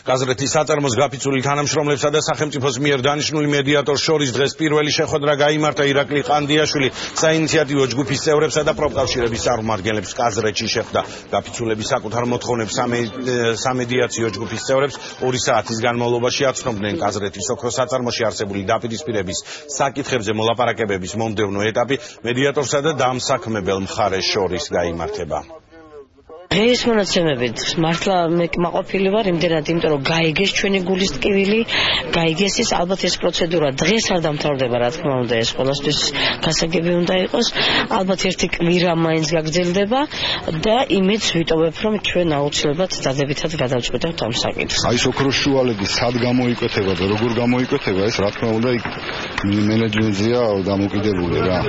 გაზრეთის საწარმოს გაფიცული თანამშრომლებსა და სახელმწიფოს მიერ დანიშნული მედიატორს შორის დღეს პირველი შეხვედრა გაიმართა ირაკლი ყანდიაშვილი საინიციატივო ჯგუფის წევრებსა და პროფკავშირების წარმომადგენლებს გაზრეთში შეხვდა გაფიცულების საკუთარ მოთხოვნებს სამედიაციო ჯგუფის წევრებს 2 საათის განმავლობაში აცნობდნენ გაზრეთის ოქროს საწარმოში არსებული დაპირისპირების საკითხებზე მოლაპარაკებების მომდევნო ეტაპი მედიატორსა და დამსაქმებელ მხარეს შორის გაიმართება. დღეს მონაცემებით მართლა მე მაყოფილი ვარ იმდენად, იმიტომ რომ გაიგეს ჩვენი გულის ტკივილი, გაიგეს ის ალბათ ეს პროცედურა დღეს არ დამთავრდება, რა თქმა უნდა, ეს ყველასთვის გასაგები უნდა იყოს. ალბათ ერთი კვირა მაინც გაგრძელდება და იმედს ვიტოვებ, რომ ჩვენ აუცილებლად დადებითად გადავწყვეტავთ ამ საკითხს. აი ეს ოქროს შუალედი სად გამოიკვეთება და როგორ გამოიკვეთება, ეს რა თქმა უნდა იქ მენეჯმენტზეა დამოკიდებული რა.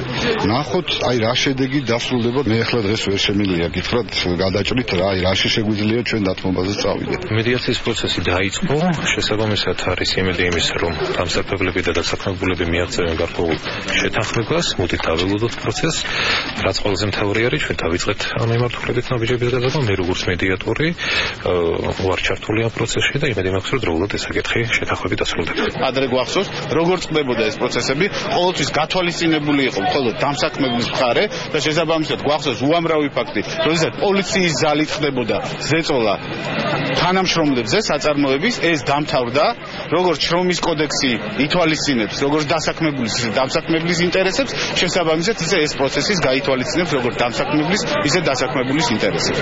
ნახოთ, აი რა შედეგი დასრულდება, მე ახლა დღეს ვერ შემიძლია გითხრათ გადაჭრით რა, აი რაში შეგვიძლია ჩვენ დათმობაზე წავიდეთ. მედიაციის პროცესი დაიწყო, შესაბამისად არის იმედი იმის, რომ დამსაქმებლები და დასაქმებულები მიაღწევენ გარკვეულ შეთანხმებას, მოდით დაველოდოთ პროცესს. რაც ყველაზე მთავარი არის, ჩვენ დავიწყეთ ამ მიმართულებით ნაბიჯების გადაღება, მე როგორც მედიატორი ვარ ჩართული ამ პროცესში და იმედი მაქვს, რომ დროულად ეს საკითხი შეთანხმებით დასრულდება. ადრე გვახსოვს, როგორ წყდებოდა ეს პროცესები, ყოველთვის გათვალისწინებული იყო მხოლოდ დამსაქმებლის მხარე და შესაბამისად გვახსოვს უამრავი ფაქტი, როდესაც პოლიციის ზალით ხდებოდა ზეწოლა თანამშრომლებზე საწარმოების, ეს დამთავრდა, როგორც შრომის კოდექსი ითვალისწინებს, როგორც დასაქმებლის, დამსაქმებლის ინტერესებს, შესაბამისად ისე ეს პროცესის გაითვალისწინებს, როგორც დამსაქმებლის, ისე დასაქმებლის ინტერესებს.